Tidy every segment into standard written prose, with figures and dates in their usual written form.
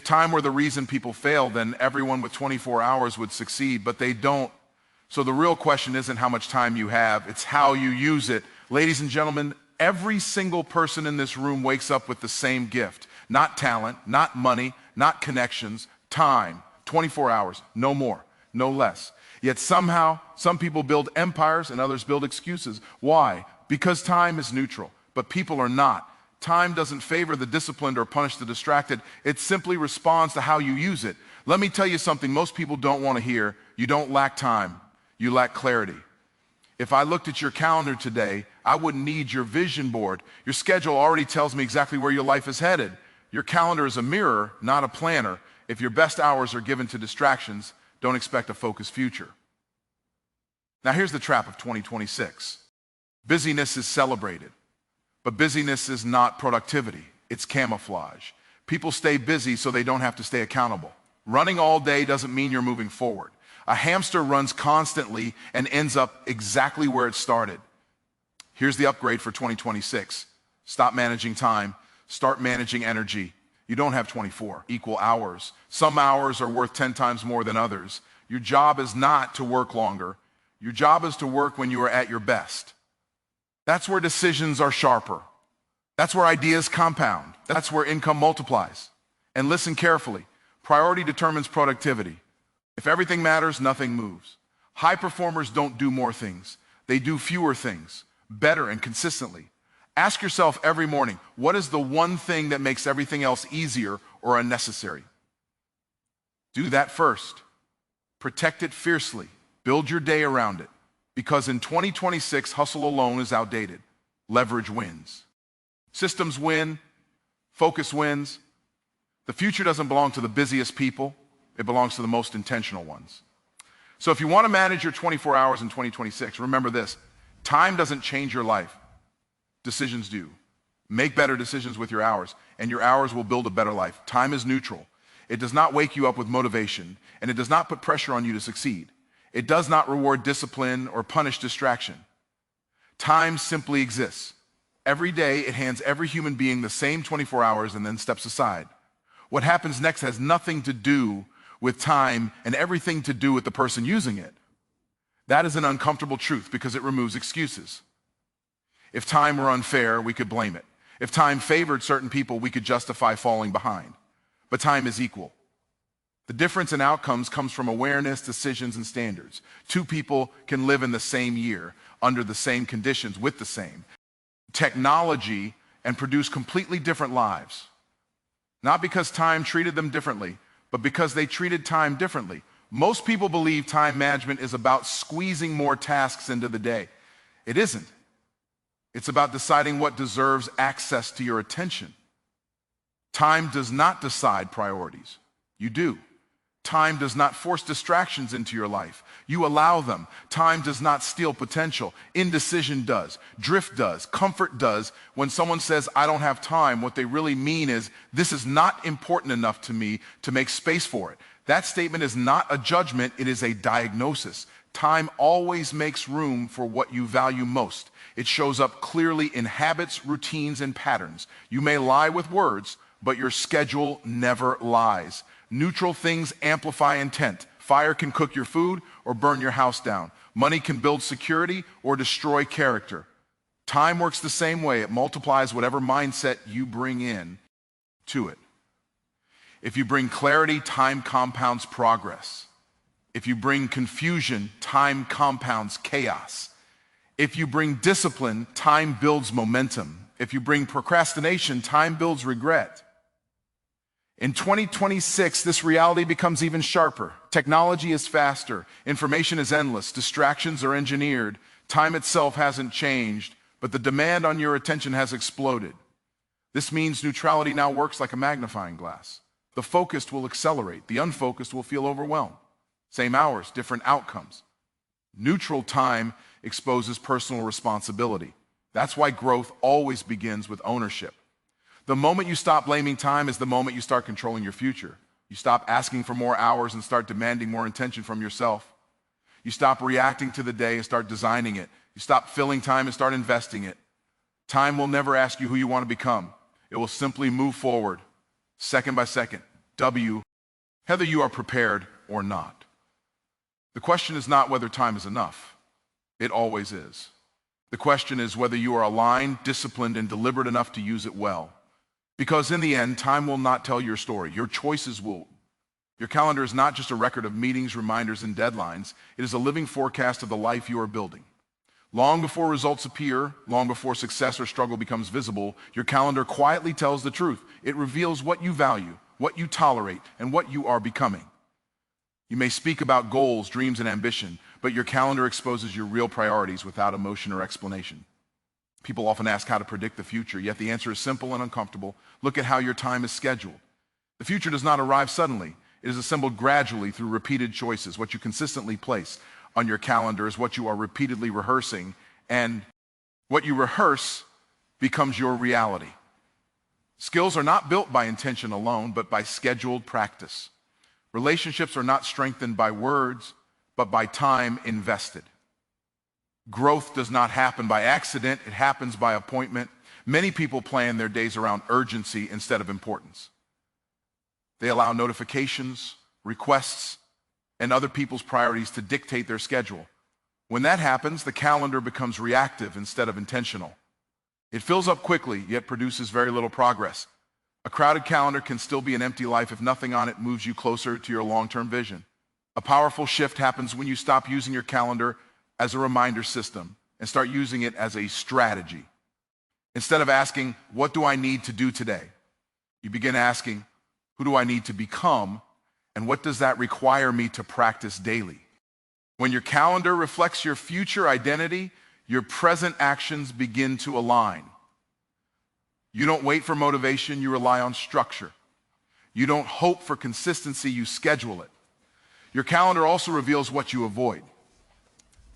If time were the reason people fail, then everyone with 24 hours would succeed, but they don't. So the real question isn't how much time you have, it's how you use it. Ladies and gentlemen, every single person in this room wakes up with the same gift. Not talent, not money, not connections, time. 24 hours, no more, no less. Yet somehow, some people build empires and others build excuses. Why? Because time is neutral, but people are not. Time doesn't favor the disciplined or punish the distracted. It simply responds to how you use it. Let me tell you something most people don't want to hear. You don't lack time. You lack clarity. If I looked at your calendar today, I wouldn't need your vision board. Your schedule already tells me exactly where your life is headed. Your calendar is a mirror, not a planner. If your best hours are given to distractions, don't expect a focused future. Now here's the trap of 2026. Busyness is celebrated. But busyness is not productivity, it's camouflage. People stay busy so they don't have to stay accountable. Running all day doesn't mean you're moving forward. A hamster runs constantly and ends up exactly where it started. Here's the upgrade for 2026. Stop managing time, start managing energy. You don't have 24 equal hours. Some hours are worth 10 times more than others. Your job is not to work longer. Your job is to work when you are at your best. That's where decisions are sharper. That's where ideas compound. That's where income multiplies. And listen carefully. Priority determines productivity. If everything matters, nothing moves. High performers don't do more things. They do fewer things, better and consistently. Ask yourself every morning, what is the one thing that makes everything else easier or unnecessary? Do that first. Protect it fiercely. Build your day around it. Because in 2026, hustle alone is outdated. Leverage wins. Systems win. Focus wins. The future doesn't belong to the busiest people. It belongs to the most intentional ones. So if you want to manage your 24 hours in 2026, remember this. Time doesn't change your life. Decisions do. Make better decisions with your hours, and your hours will build a better life. Time is neutral. It does not wake you up with motivation, and it does not put pressure on you to succeed. It does not reward discipline or punish distraction. Time simply exists. Every day, it hands every human being the same 24 hours and then steps aside. What happens next has nothing to do with time and everything to do with the person using it. That is an uncomfortable truth because it removes excuses. If time were unfair, we could blame it. If time favored certain people, we could justify falling behind. But time is equal. The difference in outcomes comes from awareness, decisions, and standards. Two people can live in the same year, under the same conditions, with the same technology, and produce completely different lives. Not because time treated them differently, but because they treated time differently. Most people believe time management is about squeezing more tasks into the day. It isn't. It's about deciding what deserves access to your attention. Time does not decide priorities. You do. Time does not force distractions into your life. You allow them. Time does not steal potential. Indecision does. Drift does. Comfort does. When someone says, I don't have time, what they really mean is, this is not important enough to me to make space for it. That statement is not a judgment, it is a diagnosis. Time always makes room for what you value most. It shows up clearly in habits, routines, and patterns. You may lie with words, but your schedule never lies. Neutral things amplify intent. Fire can cook your food or burn your house down. Money can build security or destroy character. Time works the same way. It multiplies whatever mindset you bring in to it. If you bring clarity, time compounds progress. If you bring confusion, time compounds chaos. If you bring discipline, time builds momentum. If you bring procrastination, time builds regret. In 2026, this reality becomes even sharper. Technology is faster. Information is endless. Distractions are engineered. Time itself hasn't changed, but the demand on your attention has exploded. This means neutrality now works like a magnifying glass. The focused will accelerate. The unfocused will feel overwhelmed. Same hours, different outcomes. Neutral time exposes personal responsibility. That's why growth always begins with ownership. The moment you stop blaming time is the moment you start controlling your future. You stop asking for more hours and start demanding more attention from yourself. You stop reacting to the day and start designing it. You stop filling time and start investing it. Time will never ask you who you want to become. It will simply move forward, second by second, W, whether you are prepared or not. The question is not whether time is enough. It always is. The question is whether you are aligned, disciplined, and deliberate enough to use it well. Because in the end, time will not tell your story. Your choices will. Your calendar is not just a record of meetings, reminders, and deadlines. It is a living forecast of the life you are building. Long before results appear, long before success or struggle becomes visible, your calendar quietly tells the truth. It reveals what you value, what you tolerate, and what you are becoming. You may speak about goals, dreams, and ambition, but your calendar exposes your real priorities without emotion or explanation. People often ask how to predict the future, yet the answer is simple and uncomfortable. Look at how your time is scheduled. The future does not arrive suddenly. It is assembled gradually through repeated choices. What you consistently place on your calendar is what you are repeatedly rehearsing, and what you rehearse becomes your reality. Skills are not built by intention alone, but by scheduled practice. Relationships are not strengthened by words, but by time invested. Growth does not happen by accident, it happens by appointment. Many people plan their days around urgency instead of importance. They allow notifications, requests, and other people's priorities to dictate their schedule. When that happens, the calendar becomes reactive instead of intentional. It fills up quickly, yet produces very little progress. A crowded calendar can still be an empty life if nothing on it moves you closer to your long-term vision. A powerful shift happens when you stop using your calendar as a reminder system and start using it as a strategy. Instead of asking, what do I need to do today? You begin asking, who do I need to become, and what does that require me to practice daily? When your calendar reflects your future identity, your present actions begin to align. You don't wait for motivation, you rely on structure. You don't hope for consistency, you schedule it. Your calendar also reveals what you avoid.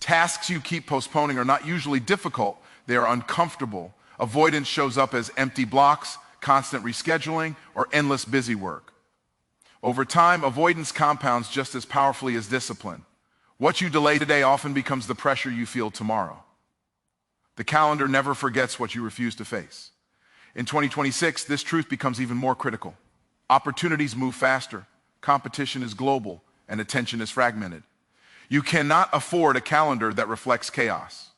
Tasks you keep postponing are not usually difficult, they are uncomfortable. Avoidance shows up as empty blocks, constant rescheduling, or endless busy work. Over time, avoidance compounds just as powerfully as discipline. What you delay today often becomes the pressure you feel tomorrow. The calendar never forgets what you refuse to face. In 2026, this truth becomes even more critical. Opportunities move faster, competition is global, and attention is fragmented. You cannot afford a calendar that reflects chaos.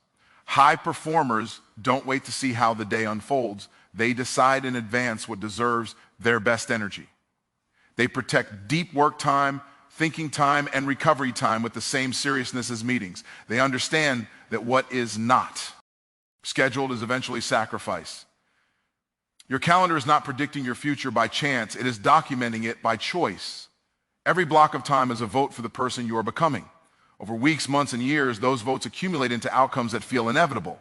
High performers don't wait to see how the day unfolds. They decide in advance what deserves their best energy. They protect deep work time, thinking time, and recovery time with the same seriousness as meetings. They understand that what is not scheduled is eventually sacrificed. Your calendar is not predicting your future by chance. It is documenting it by choice. Every block of time is a vote for the person you are becoming. Over weeks, months, and years, those votes accumulate into outcomes that feel inevitable.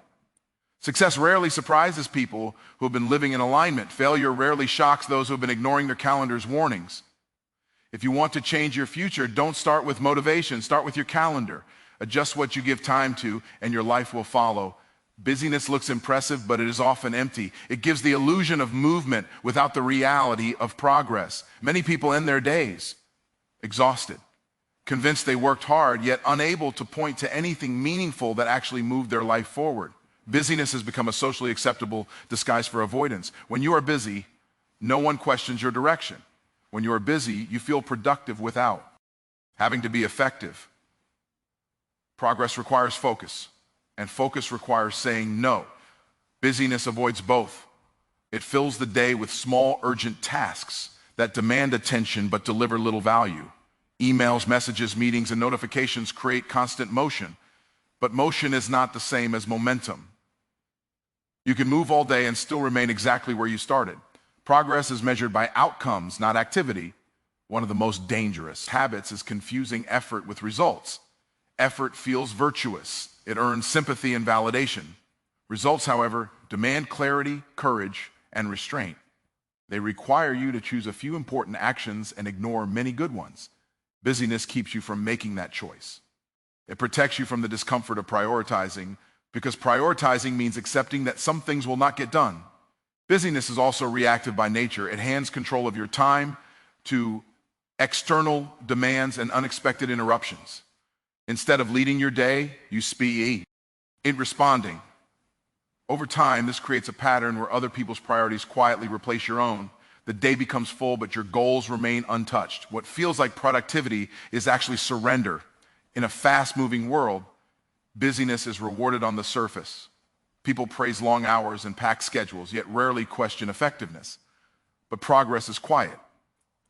Success rarely surprises people who have been living in alignment. Failure rarely shocks those who have been ignoring their calendar's warnings. If you want to change your future, don't start with motivation. Start with your calendar. Adjust what you give time to, and your life will follow. Busyness looks impressive, but it is often empty. It gives the illusion of movement without the reality of progress. Many people end their days exhausted, convinced they worked hard, yet unable to point to anything meaningful that actually moved their life forward. Busyness has become a socially acceptable disguise for avoidance. When you are busy, no one questions your direction. When you are busy, you feel productive without having to be effective. Progress requires focus, and focus requires saying no. Busyness avoids both. It fills the day with small, urgent tasks that demand attention but deliver little value. Emails, messages, meetings, and notifications create constant motion, but motion is not the same as momentum. You can move all day and still remain exactly where you started. Progress is measured by outcomes, not activity. One of the most dangerous habits is confusing effort with results. Effort feels virtuous. It earns sympathy and validation. Results, however, demand clarity, courage, and restraint. They require you to choose a few important actions and ignore many good ones. Busyness keeps you from making that choice. It protects you from the discomfort of prioritizing, because prioritizing means accepting that some things will not get done. Busyness is also reactive by nature. It hands control of your time to external demands and unexpected interruptions. Instead of leading your day, you speed in responding. Over time, this creates a pattern where other people's priorities quietly replace your own. The day becomes full, but your goals remain untouched. What feels like productivity is actually surrender. In a fast-moving world, busyness is rewarded on the surface. People praise long hours and packed schedules, yet rarely question effectiveness. But progress is quiet.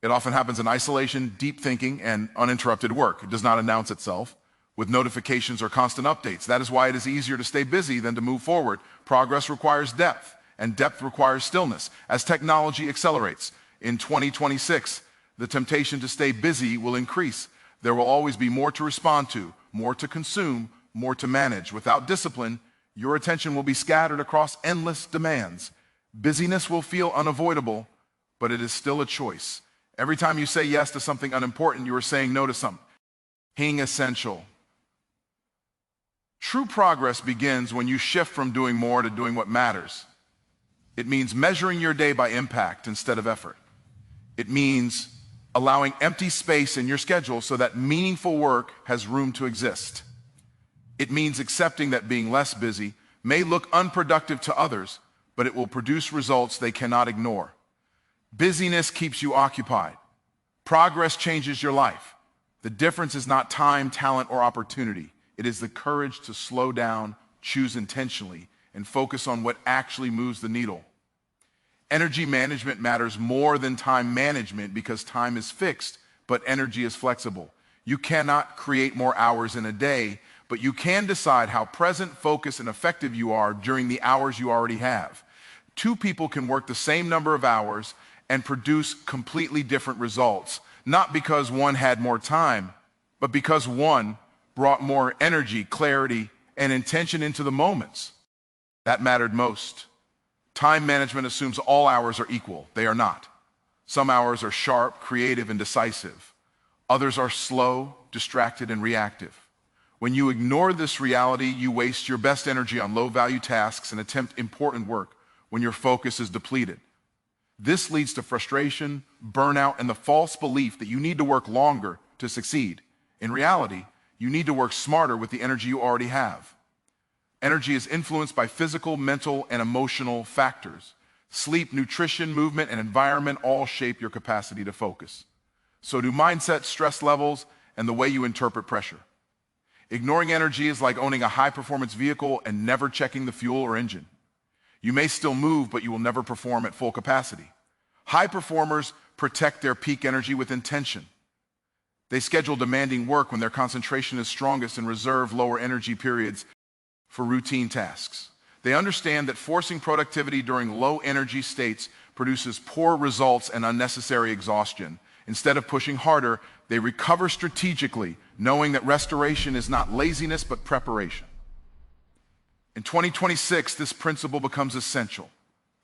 It often happens in isolation, deep thinking, and uninterrupted work. It does not announce itself with notifications or constant updates. That is why it is easier to stay busy than to move forward. Progress requires depth, and depth requires stillness. As technology accelerates, in 2026, the temptation to stay busy will increase. There will always be more to respond to, more to consume, more to manage. Without discipline, your attention will be scattered across endless demands. Busyness will feel unavoidable, but it is still a choice. Every time you say yes to something unimportant, you are saying no to something essential. True progress begins when you shift from doing more to doing what matters. It means measuring your day by impact instead of effort. It means allowing empty space in your schedule so that meaningful work has room to exist. It means accepting that being less busy may look unproductive to others, but it will produce results they cannot ignore. Busyness keeps you occupied. Progress changes your life. The difference is not time, talent, or opportunity. It is the courage to slow down, choose intentionally, and focus on what actually moves the needle. Energy management matters more than time management because time is fixed, but energy is flexible. You cannot create more hours in a day, but you can decide how present, focused, and effective you are during the hours you already have. Two people can work the same number of hours and produce completely different results, not because one had more time, but because one brought more energy, clarity, and intention into the moments. That mattered most. Time management assumes all hours are equal. They are not. Some hours are sharp, creative, and decisive. Others are slow, distracted, and reactive. When you ignore this reality, you waste your best energy on low-value tasks and attempt important work when your focus is depleted. This leads to frustration, burnout, and the false belief that you need to work longer to succeed. In reality, you need to work smarter with the energy you already have. Energy is influenced by physical, mental, and emotional factors. Sleep, nutrition, movement, and environment all shape your capacity to focus. So do mindset, stress levels, and the way you interpret pressure. Ignoring energy is like owning a high-performance vehicle and never checking the fuel or engine. You may still move, but you will never perform at full capacity. High performers protect their peak energy with intention. They schedule demanding work when their concentration is strongest and reserve lower energy periods for routine tasks. They understand that forcing productivity during low energy states produces poor results and unnecessary exhaustion. Instead of pushing harder, they recover strategically, knowing that restoration is not laziness but preparation. In 2026, this principle becomes essential.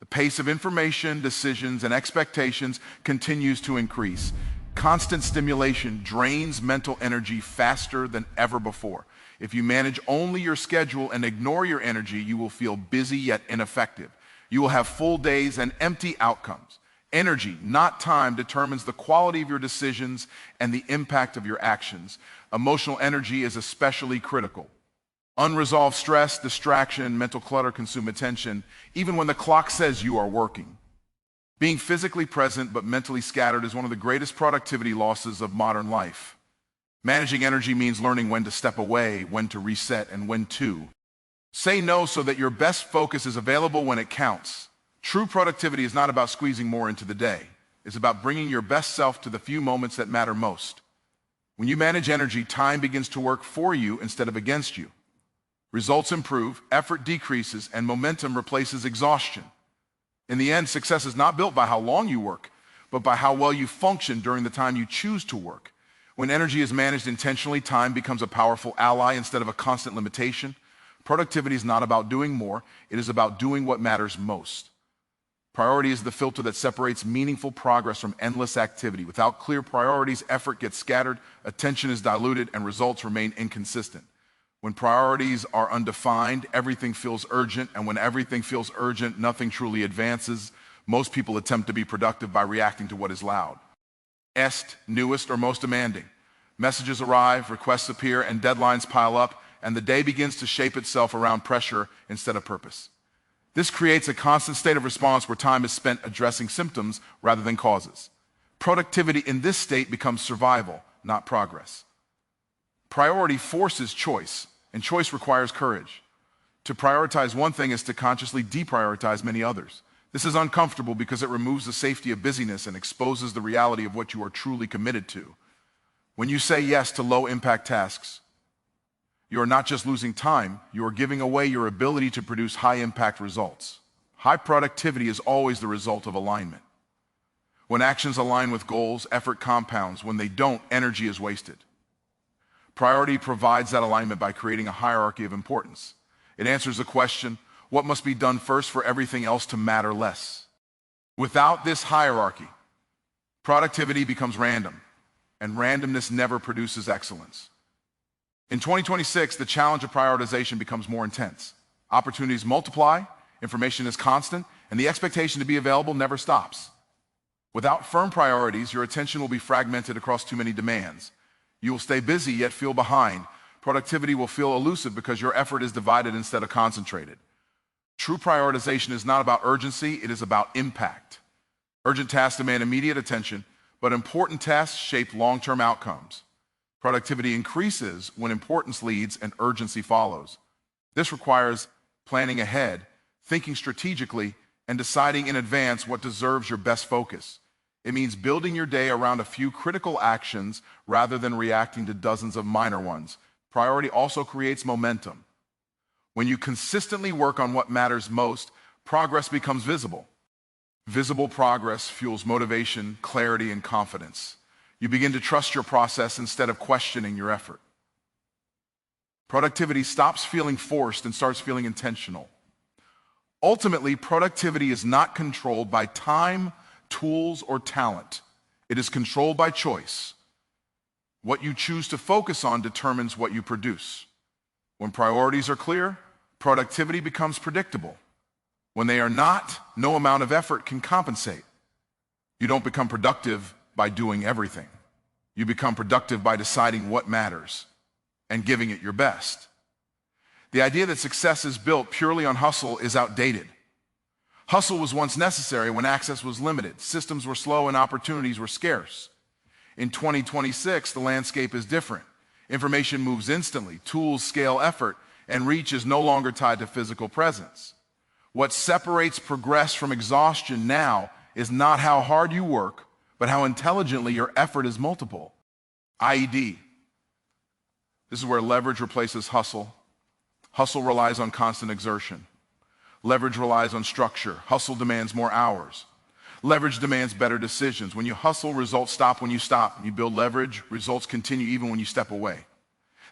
The pace of information, decisions, and expectations continues to increase. Constant stimulation drains mental energy faster than ever before. If you manage only your schedule and ignore your energy, you will feel busy yet ineffective. You will have full days and empty outcomes. Energy, not time, determines the quality of your decisions and the impact of your actions. Emotional energy is especially critical. Unresolved stress, distraction, and mental clutter consume attention, even when the clock says you are working. Being physically present but mentally scattered is one of the greatest productivity losses of modern life. Managing energy means learning when to step away, when to reset, and when to say no so that your best focus is available when it counts. True productivity is not about squeezing more into the day. It's about bringing your best self to the few moments that matter most. When you manage energy, time begins to work for you instead of against you. Results improve, effort decreases, and momentum replaces exhaustion. In the end, success is not built by how long you work, but by how well you function during the time you choose to work. When energy is managed intentionally, time becomes a powerful ally instead of a constant limitation. Productivity is not about doing more, it is about doing what matters most. Priority is the filter that separates meaningful progress from endless activity. Without clear priorities, effort gets scattered, attention is diluted, and results remain inconsistent. When priorities are undefined, everything feels urgent, and when everything feels urgent, nothing truly advances. Most people attempt to be productive by reacting to what is loud. Newest, or most demanding. Messages arrive, requests appear, and deadlines pile up, and the day begins to shape itself around pressure instead of purpose. This creates a constant state of response where time is spent addressing symptoms rather than causes. Productivity in this state becomes survival, not progress. Priority forces choice, and choice requires courage. To prioritize one thing is to consciously deprioritize many others. This is uncomfortable because it removes the safety of busyness and exposes the reality of what you are truly committed to. When you say yes to low-impact tasks, you are not just losing time, you are giving away your ability to produce high-impact results. High productivity is always the result of alignment. When actions align with goals, effort compounds. When they don't, energy is wasted. Priority provides that alignment by creating a hierarchy of importance. It answers the question, what must be done first for everything else to matter less? Without this hierarchy, productivity becomes random, and randomness never produces excellence. In 2026, the challenge of prioritization becomes more intense. Opportunities multiply, information is constant, and the expectation to be available never stops. Without firm priorities, your attention will be fragmented across too many demands. You will stay busy yet feel behind. Productivity will feel elusive because your effort is divided instead of concentrated. True prioritization is not about urgency, it is about impact. Urgent tasks demand immediate attention, but important tasks shape long-term outcomes. Productivity increases when importance leads and urgency follows. This requires planning ahead, thinking strategically, and deciding in advance what deserves your best focus. It means building your day around a few critical actions rather than reacting to dozens of minor ones. Priority also creates momentum. When you consistently work on what matters most, progress becomes visible. Visible progress fuels motivation, clarity, and confidence. You begin to trust your process instead of questioning your effort. Productivity stops feeling forced and starts feeling intentional. Ultimately, productivity is not controlled by time, tools, or talent. It is controlled by choice. What you choose to focus on determines what you produce. When priorities are clear, productivity becomes predictable. When they are not, no amount of effort can compensate. You don't become productive by doing everything. You become productive by deciding what matters and giving it your best. The idea that success is built purely on hustle is outdated. Hustle was once necessary when access was limited, systems were slow, and opportunities were scarce. In 2026, the landscape is different. Information moves instantly, tools scale effort, and reach is no longer tied to physical presence. What separates progress from exhaustion now is not how hard you work, but how intelligently your effort is multiple. IED. This is where leverage replaces hustle. Hustle relies on constant exertion. Leverage relies on structure. Hustle demands more hours. Leverage demands better decisions. When you hustle, results stop when you stop. When you build leverage, results continue even when you step away.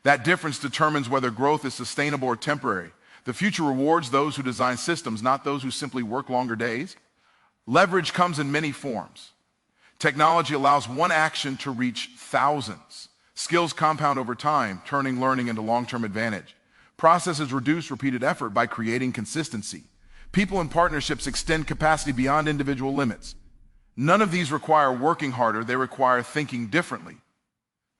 That difference determines whether growth is sustainable or temporary. The future rewards those who design systems, not those who simply work longer days. Leverage comes in many forms. Technology allows one action to reach thousands. Skills compound over time, turning learning into long-term advantage. Processes reduce repeated effort by creating consistency. People and partnerships extend capacity beyond individual limits. None of these require working harder, they require thinking differently.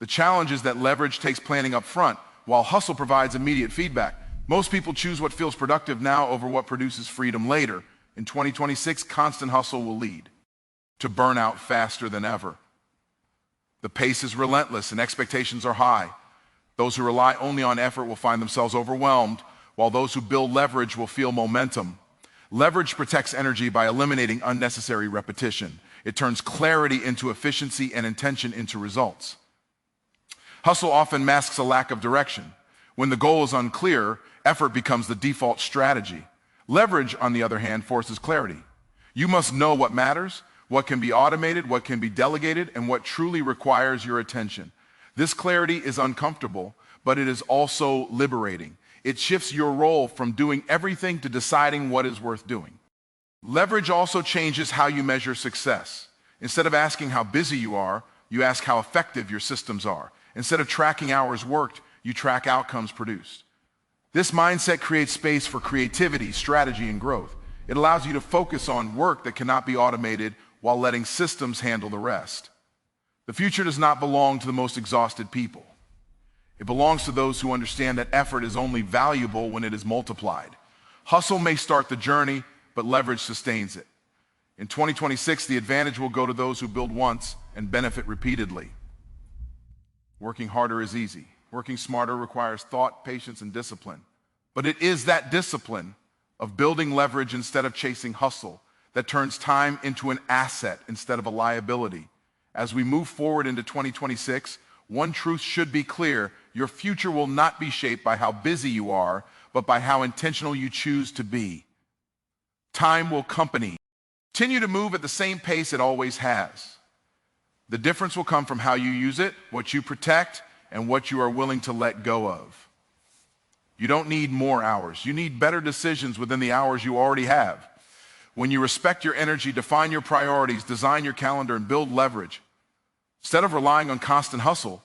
The challenge is that leverage takes planning up front, while hustle provides immediate feedback. Most people choose what feels productive now over what produces freedom later. In 2026, constant hustle will lead to burnout faster than ever. The pace is relentless and expectations are high. Those who rely only on effort will find themselves overwhelmed, while those who build leverage will feel momentum. Leverage protects energy by eliminating unnecessary repetition. It turns clarity into efficiency and intention into results. Hustle often masks a lack of direction. When the goal is unclear, effort becomes the default strategy. Leverage, on the other hand, forces clarity. You must know what matters, what can be automated, what can be delegated, and what truly requires your attention. This clarity is uncomfortable, but it is also liberating. It shifts your role from doing everything to deciding what is worth doing. Leverage also changes how you measure success. Instead of asking how busy you are, you ask how effective your systems are. Instead of tracking hours worked, you track outcomes produced. This mindset creates space for creativity, strategy, and growth. It allows you to focus on work that cannot be automated while letting systems handle the rest. The future does not belong to the most exhausted people. It belongs to those who understand that effort is only valuable when it is multiplied. Hustle may start the journey, but leverage sustains it. In 2026, the advantage will go to those who build once and benefit repeatedly. Working harder is easy. Working smarter requires thought, patience, and discipline. But it is that discipline of building leverage instead of chasing hustle that turns time into an asset instead of a liability. As we move forward into 2026, one truth should be clear: your future will not be shaped by how busy you are, but by how intentional you choose to be. Time will continue to move at the same pace it always has. The difference will come from how you use it, what you protect, and what you are willing to let go of. You don't need more hours. You need better decisions within the hours you already have. When you respect your energy, define your priorities, design your calendar, and build leverage, instead of relying on constant hustle,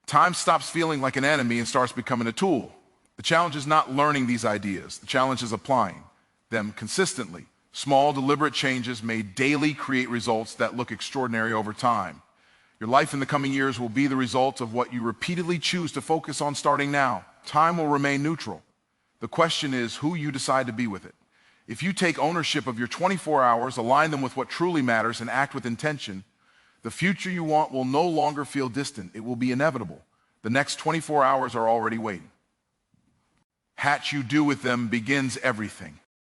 time stops feeling like an enemy and starts becoming a tool. The challenge is not learning these ideas. The challenge is applying them consistently. Small, deliberate changes made daily create results that look extraordinary over time. Your life in the coming years will be the result of what you repeatedly choose to focus on starting now. Time will remain neutral. The question is who you decide to be with it. If you take ownership of your 24 hours, align them with what truly matters, and act with intention, the future you want will no longer feel distant. It will be inevitable. The next 24 hours are already waiting. What you do with them begins everything.